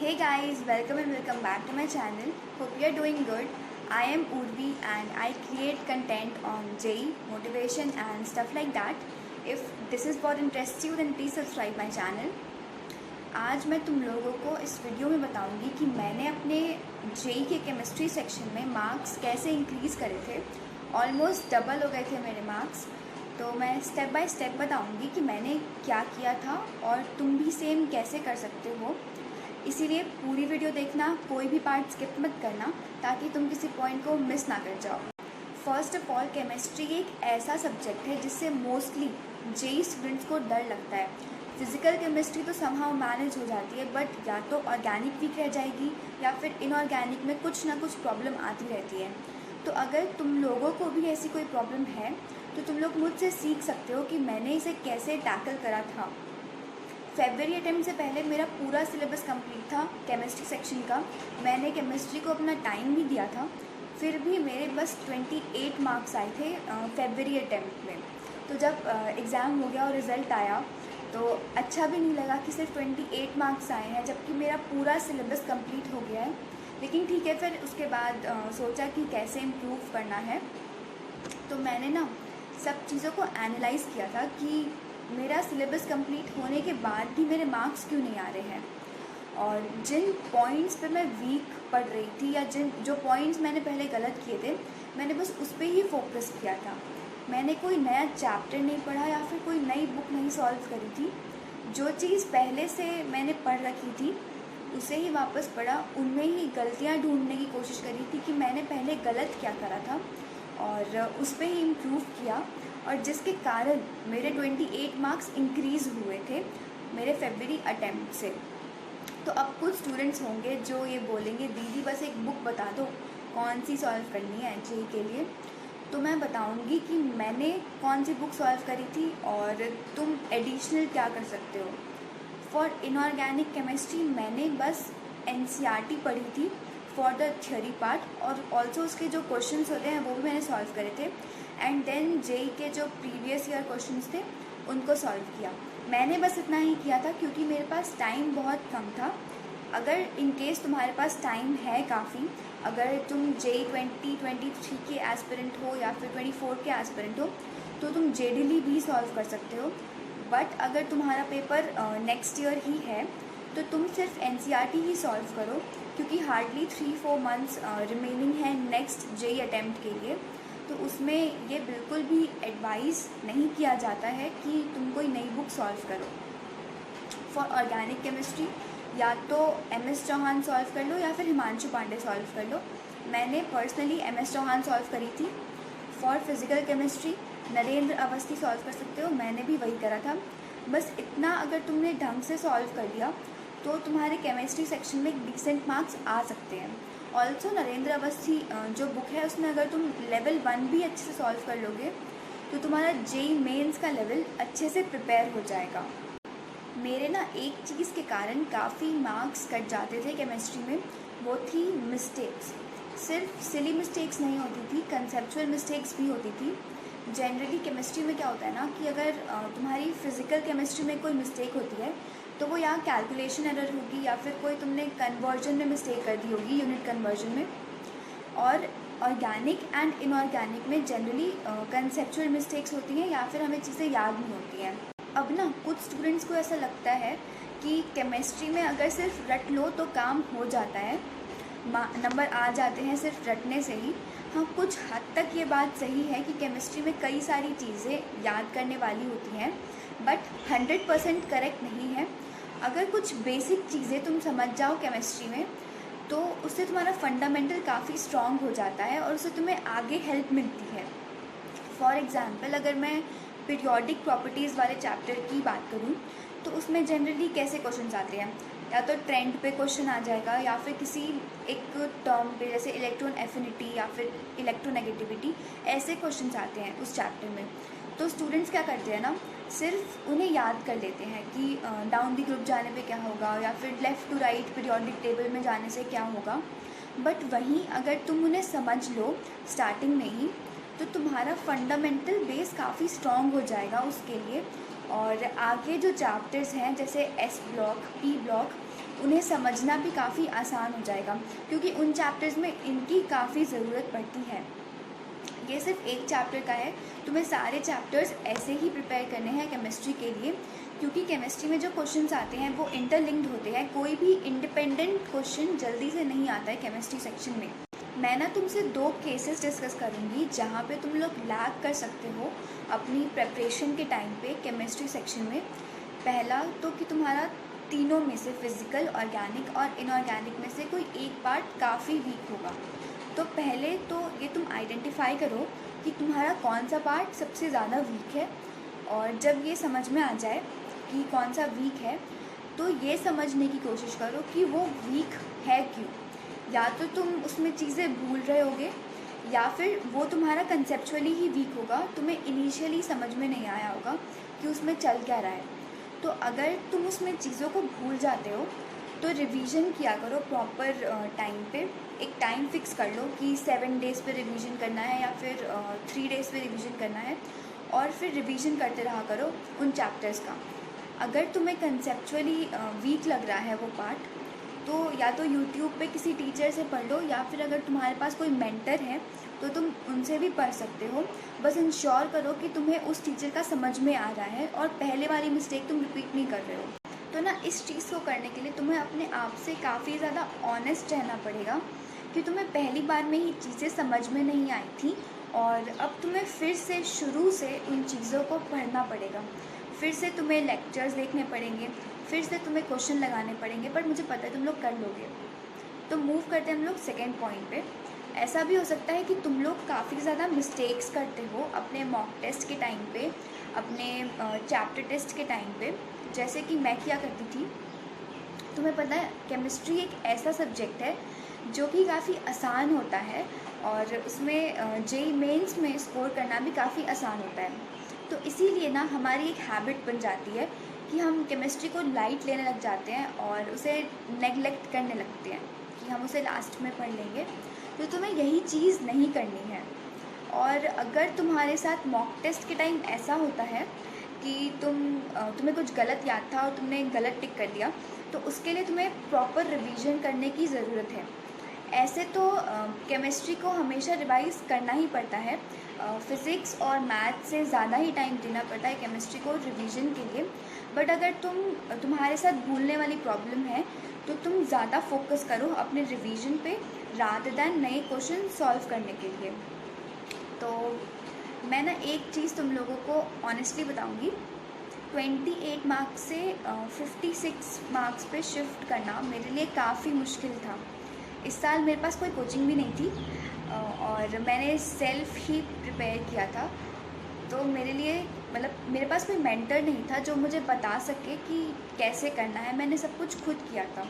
Hey guys, welcome back to my channel. Hope you are doing good. I am Urvi and I create content on JEE, motivation and stuff like that. If this is what interests you then please subscribe my channel. आज मैं तुम लोगों को इस video में बताऊंगी कि मैंने अपने JEE के केमिस्ट्री सेक्शन में मार्क्स कैसे इंक्रीज़ करे थे। ऑलमोस्ट डबल हो गए थे मेरे मार्क्स। तो मैं स्टेप बाय स्टेप बताऊंगी कि मैंने क्या किया था और तुम भी सेम कैसे कर सकते हो। इसीलिए पूरी वीडियो देखना, कोई भी पार्ट स्किप मत करना ताकि तुम किसी पॉइंट को मिस ना कर जाओ। फर्स्ट ऑफ ऑल, केमिस्ट्री एक ऐसा सब्जेक्ट है जिससे मोस्टली JEE स्टूडेंट्स को डर लगता है। फिज़िकल केमिस्ट्री तो समहाउ मैनेज हो जाती है, बट या तो ऑर्गेनिक वीक रह जाएगी या फिर इनऑर्गेनिक में कुछ ना कुछ प्रॉब्लम आती रहती है। तो अगर तुम लोगों को भी ऐसी कोई प्रॉब्लम है तो तुम लोग मुझसे सीख सकते हो कि मैंने इसे कैसे टैकल करा था। फरवरी अटेम्प्ट से पहले मेरा पूरा सिलेबस कंप्लीट था केमिस्ट्री सेक्शन का। मैंने केमिस्ट्री को अपना टाइम भी दिया था, फिर भी मेरे बस 28 मार्क्स आए थे फरवरी अटेम्प्ट में। तो जब एग्ज़ाम हो गया और रिज़ल्ट आया तो अच्छा भी नहीं लगा कि सिर्फ 28 मार्क्स आए हैं, जबकि मेरा पूरा सिलेबस कंप्लीट हो गया है। लेकिन ठीक है, फिर उसके बाद सोचा कि कैसे इम्प्रूव करना है। तो मैंने ना सब चीज़ों को एनालाइज़ किया था कि मेरा सिलेबस कंप्लीट होने के बाद भी मेरे मार्क्स क्यों नहीं आ रहे हैं, और जिन पॉइंट्स पे मैं वीक पढ़ रही थी या जो पॉइंट्स मैंने पहले गलत किए थे, मैंने बस उस पर ही फोकस किया था। मैंने कोई नया चैप्टर नहीं पढ़ा या फिर कोई नई बुक नहीं सॉल्व करी थी। जो चीज़ पहले से मैंने पढ़ रखी थी उसे ही वापस पढ़ा, उनमें ही गलतियाँ ढूंढने की कोशिश करी थी कि मैंने पहले गलत क्या करा था और उस पर ही इम्प्रूव किया, और जिसके कारण मेरे 28 मार्क्स इंक्रीज़ हुए थे मेरे फरवरी अटेम्प्ट से। तो अब कुछ स्टूडेंट्स होंगे जो ये बोलेंगे दीदी बस एक बुक बता दो कौन सी सॉल्व करनी है JEE के लिए। तो मैं बताऊंगी कि मैंने कौन सी बुक सॉल्व करी थी और तुम एडिशनल क्या कर सकते हो। फॉर इनऑर्गेनिक केमिस्ट्री मैंने बस NCERT पढ़ी थी फॉर द थ्योरी पार्ट, और ऑल्सो उसके जो क्वेश्चंस होते हैं वो भी मैंने सॉल्व करे थे। एंड देन JEE के जो प्रीवियस ईयर क्वेश्चंस थे उनको सॉल्व किया। मैंने बस इतना ही किया था क्योंकि मेरे पास टाइम बहुत कम था। अगर इन केस तुम्हारे पास टाइम है काफ़ी, अगर तुम JEE 2023 के एस्पिरेंट हो या फिर 24 के एस्पिरेंट हो तो तुम JEE भी सॉल्व कर सकते हो। बट अगर तुम्हारा पेपर नेक्स्ट ईयर ही है तो तुम सिर्फ NCERT ही सॉल्व करो, क्योंकि हार्डली 3-4 मंथ्स रिमेनिंग है नेक्स्ट JEE अटैम्प्ट के लिए। तो उसमें ये बिल्कुल भी एडवाइस नहीं किया जाता है कि तुम कोई नई बुक सॉल्व करो। फॉर ऑर्गेनिक केमिस्ट्री या तो MS चौहान सॉल्व कर लो या फिर हिमांशु पांडे सॉल्व कर लो। मैंने पर्सनली MS चौहान सॉल्व करी थी। For physical chemistry Narendra Awasthi solve कर सकते हो, मैंने भी वही करा था। बस इतना अगर तुमने ढंग से सॉल्व कर लिया तो तुम्हारे केमिस्ट्री सेक्शन में डिसेंट मार्क्स आ सकते हैं। ऑल्सो नरेंद्र अवस्थी जो बुक है उसमें अगर तुम लेवल 1 भी अच्छे से सॉल्व कर लोगे तो तुम्हारा JEE मेंस का लेवल अच्छे से प्रिपेयर हो जाएगा। मेरे ना एक चीज़ के कारण काफ़ी मार्क्स कट जाते थे केमिस्ट्री में, वो थी मिस्टेक्स। सिर्फ सिली मिस्टेक्स नहीं होती थी, कंसेप्चुअल मिस्टेक्स भी होती थी। जनरली केमिस्ट्री में क्या होता है ना कि अगर तुम्हारी फिज़िकल केमिस्ट्री में कोई मिस्टेक होती है तो वो या कैलकुलेशन एरर होगी या फिर कोई तुमने कन्वर्जन में मिस्टेक कर दी होगी, यूनिट कन्वर्जन में। और ऑर्गेनिक एंड इनऑर्गेनिक में जनरली कंसेप्चुअल मिस्टेक्स होती हैं या फिर हमें चीज़ें याद नहीं होती हैं। अब ना कुछ स्टूडेंट्स को ऐसा लगता है कि केमिस्ट्री में अगर सिर्फ रट लो तो काम हो जाता है, नंबर आ जाते हैं सिर्फ रटने से ही। हाँ, कुछ हद तक ये बात सही है कि केमिस्ट्री में कई सारी चीज़ें याद करने वाली होती हैं, बट 100% करेक्ट नहीं है। अगर कुछ बेसिक चीज़ें तुम समझ जाओ केमिस्ट्री में तो उससे तुम्हारा फंडामेंटल काफ़ी स्ट्रॉन्ग हो जाता है और उससे तुम्हें आगे हेल्प मिलती है। फॉर एग्ज़ाम्पल, अगर मैं पीरियोडिक प्रॉपर्टीज़ वाले चैप्टर की बात करूँ तो उसमें जनरली कैसे क्वेश्चंस आते हैं, या तो ट्रेंड पे क्वेश्चन आ जाएगा या फिर किसी एक टर्म पे जैसे इलेक्ट्रॉन एफिनिटी या फिर इलेक्ट्रोनेगेटिविटी, ऐसे क्वेश्चंस आते हैं उस चैप्टर में। तो स्टूडेंट्स क्या करते हैं ना, सिर्फ उन्हें याद कर लेते हैं कि डाउन दी ग्रुप जाने पे क्या होगा या फिर left to right periodic table में जाने से क्या होगा। बट वहीं अगर तुम उन्हें समझ लो स्टार्टिंग में ही तो तुम्हारा फंडामेंटल बेस काफ़ी स्ट्रॉन्ग हो जाएगा उसके लिए। और आगे जो चैप्टर्स हैं जैसे S ब्लॉक, P ब्लॉक, उन्हें समझना भी काफ़ी आसान हो जाएगा, क्योंकि उन चैप्टर्स में इनकी काफ़ी ज़रूरत पड़ती है। ये सिर्फ एक चैप्टर का है, तुम्हें सारे चैप्टर्स ऐसे ही प्रिपेयर करने हैं केमिस्ट्री के लिए, क्योंकि केमिस्ट्री में जो क्वेश्चंस आते हैं वो इंटरलिंक्ड होते हैं। कोई भी इंडिपेंडेंट क्वेश्चन जल्दी से नहीं आता है केमिस्ट्री सेक्शन में। मैं ना तुमसे 2 केसेस डिस्कस करूँगी जहाँ पे तुम लोग लैग कर सकते हो अपनी प्रेपरेशन के टाइम पे केमिस्ट्री सेक्शन में। पहला तो कि तुम्हारा तीनों में से फिज़िकल, ऑर्गेनिक और इनऑर्गेनिक में से कोई एक पार्ट काफ़ी वीक होगा। तो पहले तो ये तुम आइडेंटिफाई करो कि तुम्हारा कौन सा पार्ट सबसे ज़्यादा वीक है, और जब ये समझ में आ जाए कि कौन सा वीक है तो ये समझने की कोशिश करो कि वो वीक है क्यों। या तो तुम उसमें चीज़ें भूल रहे होगे, या फिर वो तुम्हारा कंसेप्चुअली ही वीक होगा, तुम्हें इनिशियली समझ में नहीं आया होगा कि उसमें चल क्या रहा है। तो अगर तुम उसमें चीज़ों को भूल जाते हो तो रिवीजन किया करो प्रॉपर टाइम पे। एक टाइम फिक्स कर लो कि 7 डेज़ पे रिवीजन करना है या फिर 3 डेज़ पे रिवीजन करना है, और फिर रिवीजन करते रहा करो उन चैप्टर्स का। अगर तुम्हें कंसेप्चुअली वीक लग रहा है वो पार्ट, तो या तो यूट्यूब पे किसी टीचर से पढ़ लो, या फिर अगर तुम्हारे पास कोई मेंटर है तो तुम उनसे भी पढ़ सकते हो। बस इंश्योर करो कि तुम्हें उस टीचर का समझ में आ रहा है और पहले वाली मिस्टेक तुम रिपीट नहीं कर रहे हो। तो ना इस चीज़ को करने के लिए तुम्हें अपने आप से काफ़ी ज़्यादा ऑनेस्ट रहना पड़ेगा कि तुम्हें पहली बार में ही चीज़ें समझ में नहीं आई थी, और अब तुम्हें फिर से शुरू से उन चीज़ों को पढ़ना पड़ेगा। फिर से तुम्हें लेक्चर्स देखने पड़ेंगे, फिर से तुम्हें क्वेश्चन लगाने पड़ेंगे, बट मुझे पता है तुम लोग कर लोगे। तो मूव करते हैं हम लोग सेकेंड पॉइंट पे। ऐसा भी हो सकता है कि तुम लोग काफ़ी ज़्यादा मिस्टेक्स करते हो अपने मॉक टेस्ट के टाइम पे, अपने चैप्टर टेस्ट के टाइम पे। जैसे कि मैं क्या करती थी, तुम्हें पता है केमिस्ट्री एक ऐसा सब्जेक्ट है जो कि काफ़ी आसान होता है, और उसमें जेईई मेंस में स्कोर करना भी काफ़ी आसान होता है। तो इसीलिए ना हमारी एक हैबिट बन जाती है कि हम केमिस्ट्री को लाइट लेने लग जाते हैं और उसे नेगलेक्ट करने लगते हैं कि हम उसे लास्ट में पढ़ लेंगे। तो तुम्हें यही चीज़ नहीं करनी है। और अगर तुम्हारे साथ मॉक टेस्ट के टाइम ऐसा होता है कि तुम्हें कुछ गलत याद था और तुमने गलत टिक कर दिया, तो उसके लिए तुम्हें प्रॉपर रिवीजन करने की ज़रूरत है। ऐसे तो केमिस्ट्री को हमेशा रिवाइज करना ही पड़ता है, फ़िज़िक्स और मैथ से ज़्यादा ही टाइम देना पड़ता है केमिस्ट्री को रिवीजन के लिए। बट अगर तुम्हारे साथ भूलने वाली प्रॉब्लम है तो तुम ज़्यादा फोकस करो अपने रिवीजन पे रादर दैन नए क्वेश्चन सॉल्व करने के लिए। तो मैं ना एक चीज़ तुम लोगों को ऑनेस्टली बताऊंगी, 28 मार्क्स से 56 मार्क्स पे शिफ्ट करना मेरे लिए काफ़ी मुश्किल था। इस साल मेरे पास कोई कोचिंग भी नहीं थी और मैंने सेल्फ ही प्रिपेयर किया था। तो मेरे लिए मतलब मेरे पास कोई मेंटर नहीं था जो मुझे बता सके कि कैसे करना है, मैंने सब कुछ खुद किया था।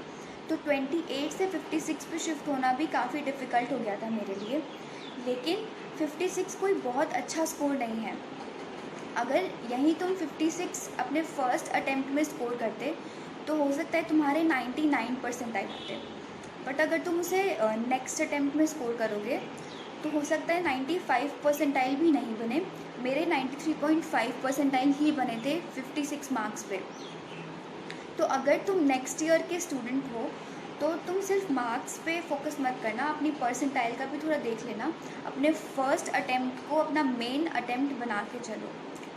तो 28 से 56 पे शिफ्ट होना भी काफ़ी डिफ़िकल्ट हो गया था मेरे लिए, लेकिन 56 कोई बहुत अच्छा स्कोर नहीं है। अगर यहीं तुम 56 अपने फ़र्स्ट अटेम्प्ट में स्कोर करते तो हो सकता है तुम्हारे 99 परसेंटाइल आते, बट अगर तुम उसे नेक्स्ट अटेम्प्ट में स्कोर करोगे तो हो सकता है 95 परसेंटाइल भी नहीं बने। मेरे 93.5 परसेंटाइल ही बने थे 56 मार्क्स पे। तो अगर तुम नेक्स्ट ईयर के स्टूडेंट हो तो तुम सिर्फ मार्क्स पे फोकस मत करना, अपनी परसेंटाइल का भी थोड़ा देख लेना। अपने फर्स्ट अटेम्प्ट को अपना मेन अटेम्प्ट बना के चलो,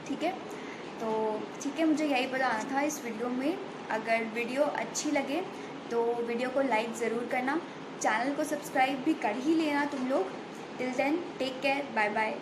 ठीक है। तो ठीक है, मुझे यही बताना था इस वीडियो में। अगर वीडियो अच्छी लगे तो वीडियो को लाइक ज़रूर करना, चैनल को सब्सक्राइब भी कर ही लेना तुम लोग। Till then take care, bye bye.